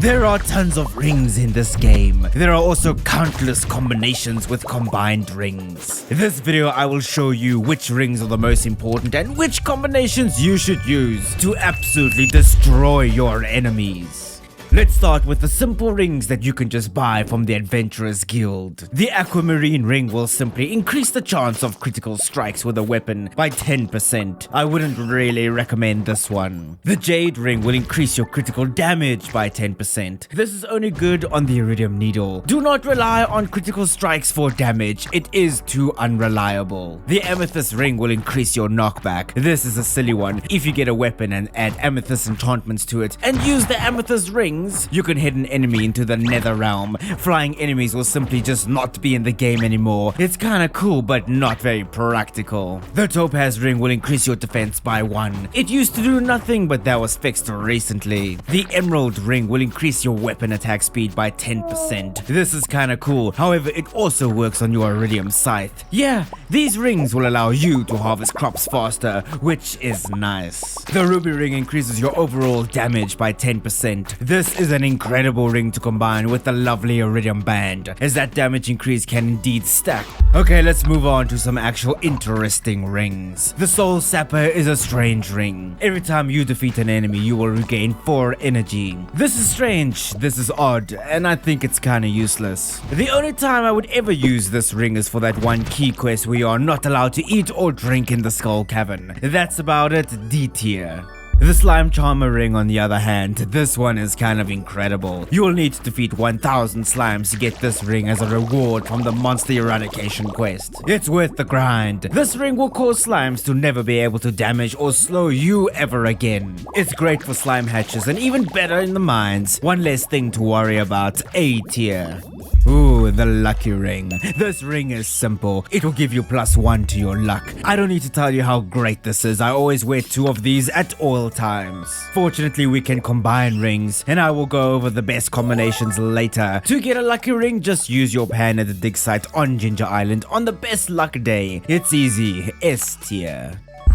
There are tons of rings in this game. There are also countless combinations with combined rings. In this video, I will show you which rings are the most important and which combinations you should use to absolutely destroy your enemies. Let's start with the simple rings that you can just buy from the Adventurers Guild. The Aquamarine ring will simply increase the chance of critical strikes with a weapon by 10%. I wouldn't really recommend this one. The Jade ring will increase your critical damage by 10%. This is only good on the Iridium Needle. Do not rely on critical strikes for damage. It is too unreliable. The Amethyst ring will increase your knockback. This is a silly one. If you get a weapon and add Amethyst enchantments to it and use the Amethyst ring, you can hit an enemy into the nether realm. Flying enemies will simply just not be in the game anymore. It's kinda cool, but not very practical. The Topaz ring will increase your defense by 1. It used to do nothing, but that was fixed recently. The Emerald ring will increase your weapon attack speed by 10%. This is kinda cool, however it also works on your Iridium Scythe. Yeah, these rings will allow you to harvest crops faster, which is nice. The Ruby ring increases your overall damage by 10%. This is an incredible ring to combine with the lovely Iridium Band, as that damage increase can indeed stack. Okay, let's move on to some actual interesting rings. The Soul Sapper is a strange ring. Every time you defeat an enemy, you will regain 4 energy. This is strange, this is odd, and I think it's kinda useless. The only time I would ever use this ring is for that one key quest where you are not allowed to eat or drink in the Skull Cavern. That's about it, D tier. The Slime Charmer ring, on the other hand, this one is kind of incredible. You will need to defeat 1000 slimes to get this ring as a reward from the Monster Eradication quest. It's worth the grind. This ring will cause slimes to never be able to damage or slow you ever again. It's great for slime hatches and even better in the mines. One less thing to worry about, A tier. Ooh, the Lucky ring. This ring is simple. It will give you +1 to your luck. I don't need to tell you how great this is. I always wear 2 of these at all times. Fortunately, we can combine rings, and I will go over the best combinations later. To get a lucky ring, just use your pan at the dig site on Ginger Island on the best luck day. It's easy, S tier.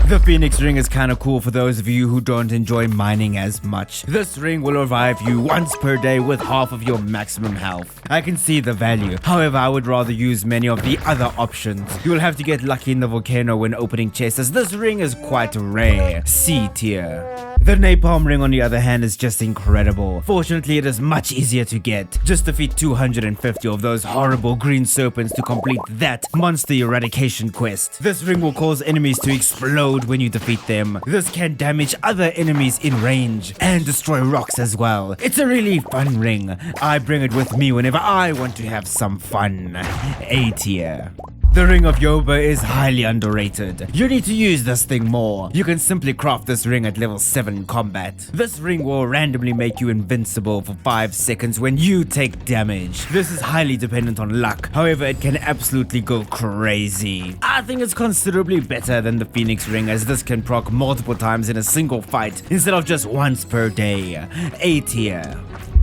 The Phoenix ring is kinda cool for those of you who don't enjoy mining as much. This ring will revive you once per day with half of your maximum health. I can see the value, however I would rather use many of the other options. You will have to get lucky in the volcano when opening chests, as this ring is quite rare, C tier. The Napalm ring, on the other hand, is just incredible. Fortunately, it is much easier to get. Just defeat 250 of those horrible green serpents to complete that Monster Eradication quest. This ring will cause enemies to explode when you defeat them. This can damage other enemies in range and destroy rocks as well. It's a really fun ring. I bring it with me whenever I want to have some fun. A tier. The Ring of Yoba is highly underrated. You need to use this thing more. You can simply craft this ring at level 7 combat. This ring will randomly make you invincible for 5 seconds when you take damage. This is highly dependent on luck, however it can absolutely go crazy. I think it's considerably better than the Phoenix ring, as this can proc multiple times in a single fight instead of just once per day. A tier.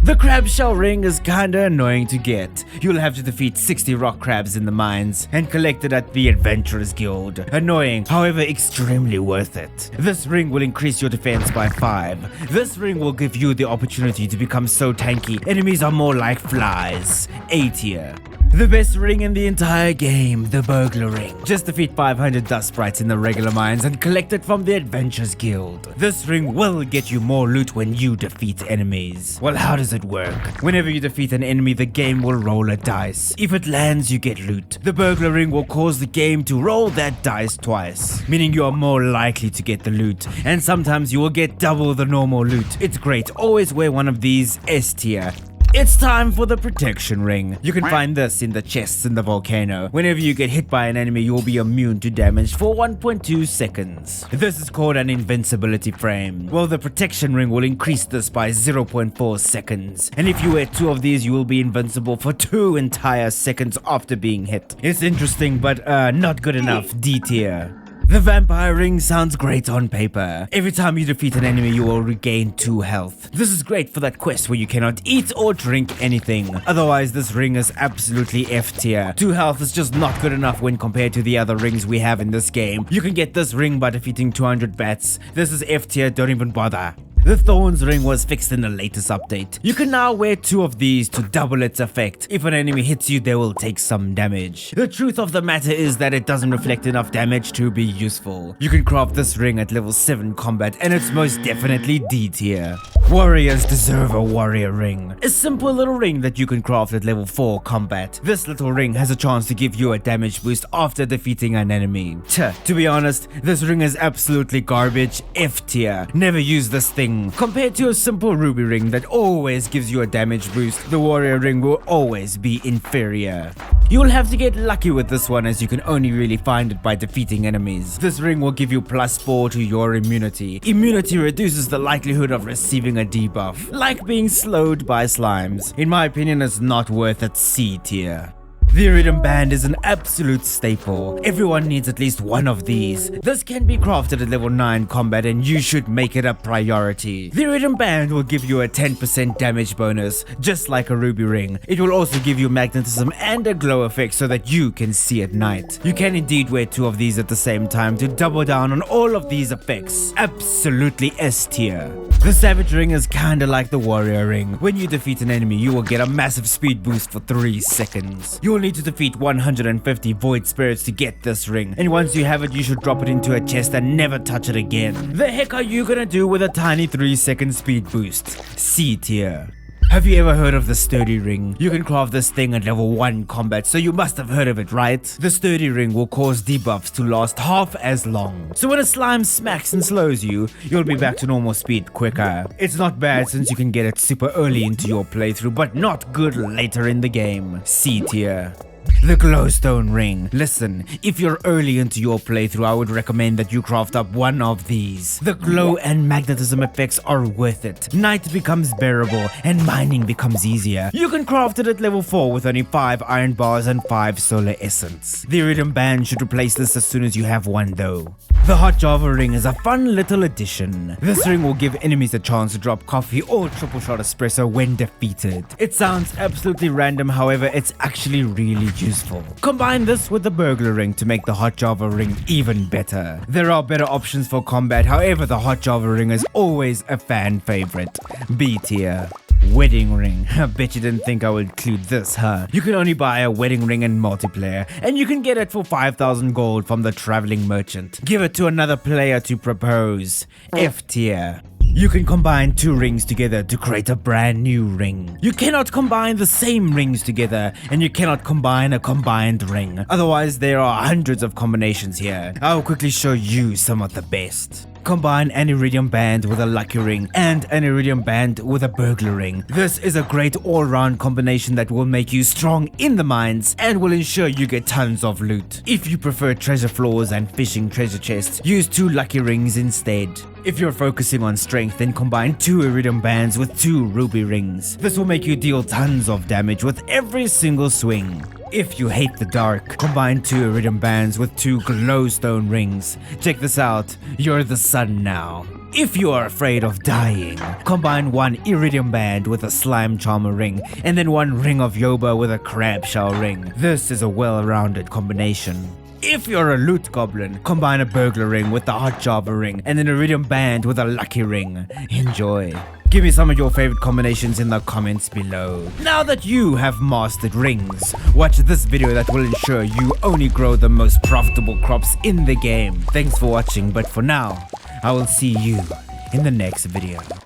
The Crab Shell ring is kinda annoying to get. You'll have to defeat 60 rock crabs in the mines and collect it at the Adventurers Guild. Annoying, however extremely worth it. This ring will increase your defense by 5. This ring will give you the opportunity to become so tanky, enemies are more like flies. A tier. The best ring in the entire game, the Burglar ring. Just defeat 500 dust sprites in the regular mines and collect it from the Adventurers Guild. This ring will get you more loot when you defeat enemies. Well, how does it work? Whenever you defeat an enemy, the game will roll a dice. If it lands, you get loot. The Burglar ring will cause the game to roll that dice twice, meaning you are more likely to get the loot, and sometimes you will get double the normal loot. It's great. Always wear one of these, S tier. It's time for the Protection ring. You can find this in the chests in the volcano. Whenever you get hit by an enemy, you will be immune to damage for 1.2 seconds. This is called an invincibility frame. Well, the Protection ring will increase this by 0.4 seconds. And if you wear 2 of these, you will be invincible for 2 entire seconds after being hit. It's interesting, but not good enough, D tier. The Vampire ring sounds great on paper. Every time you defeat an enemy, you will regain 2 health. This is great for that quest where you cannot eat or drink anything. Otherwise, this ring is absolutely F tier. 2 health is just not good enough when compared to the other rings we have in this game. You can get this ring by defeating 200 bats. This is F tier, don't even bother. The Thorns ring was fixed in the latest update. You can now wear 2 of these to double its effect. If an enemy hits you, they will take some damage. The truth of the matter is that it doesn't reflect enough damage to be useful. You can craft this ring at level 7 combat, and it's most definitely D tier. Warriors deserve a warrior ring. A simple little ring that you can craft at level 4 combat. This little ring has a chance to give you a damage boost after defeating an enemy. To be honest, this ring is absolutely garbage, F tier. Never use this thing. Compared to a simple ruby ring that always gives you a damage boost, the warrior ring will always be inferior. You will have to get lucky with this one, as you can only really find it by defeating enemies. This ring will give you +4 to your immunity. Immunity reduces the likelihood of receiving a debuff, like being slowed by slimes. In my opinion, it's not worth its C tier. The Iridium Band is an absolute staple. Everyone needs at least one of these. This can be crafted at level 9 combat, and you should make it a priority. The Iridium Band will give you a 10% damage bonus, just like a ruby ring. It will also give you magnetism and a glow effect so that you can see at night. You can indeed wear 2 of these at the same time to double down on all of these effects. Absolutely S tier. The Savage ring is kinda like the warrior ring. When you defeat an enemy, you will get a massive speed boost for 3 seconds. You will need to defeat 150 void spirits to get this ring, and once you have it, you should drop it into a chest and never touch it again. The heck are you gonna do with a tiny 3-second speed boost? C tier. Have you ever heard of the Sturdy ring? You can craft this thing at level 1 combat, so you must have heard of it, right? The Sturdy ring will cause debuffs to last half as long. So when a slime smacks and slows you, you'll be back to normal speed quicker. It's not bad since you can get it super early into your playthrough, but not good later in the game. C tier. The Glowstone ring. Listen, if you're early into your playthrough, I would recommend that you craft up one of these. The glow and magnetism effects are worth it. Night becomes bearable and mining becomes easier. You can craft it at level 4 with only 5 iron bars and 5 solar essence. The Iridium Band should replace this as soon as you have one though. The Hot Java ring is a fun little addition. This ring will give enemies a chance to drop coffee or triple shot espresso when defeated. It sounds absolutely random, however, it's actually really useful. Combine this with the burglar ring to make the Hot Java ring even better. There are better options for combat, however, the Hot Java ring is always a fan favorite. B tier. Wedding ring. I bet you didn't think I would include this, huh? You can only buy a wedding ring in multiplayer, and you can get it for 5,000 gold from the traveling merchant. Give it to another player to propose. F tier. You can combine 2 rings together to create a brand new ring. You cannot combine the same rings together, and you cannot combine a combined ring. Otherwise, there are hundreds of combinations here. I'll quickly show you some of the best. Combine an Iridium Band with a Lucky Ring and an Iridium Band with a Burglar Ring. This is a great all-round combination that will make you strong in the mines and will ensure you get tons of loot. If you prefer treasure floors and fishing treasure chests, use 2 Lucky Rings instead. If you're focusing on strength, then combine 2 Iridium Bands with 2 Ruby Rings. This will make you deal tons of damage with every single swing. If you hate the dark, combine 2 Iridium Bands with 2 Glowstone Rings. Check this out, you're the sun now. If you are afraid of dying, combine 1 Iridium Band with a Slime Charmer ring, and then 1 Ring of Yoba with a Crab Shell ring. This is a well-rounded combination. If you're a loot goblin, combine a burglar ring with the Hot Java ring, and an Iridium Band with a lucky ring. Enjoy. Give me some of your favorite combinations in the comments below. Now that you have mastered rings, watch this video that will ensure you only grow the most profitable crops in the game. Thanks for watching, but for now, I will see you in the next video.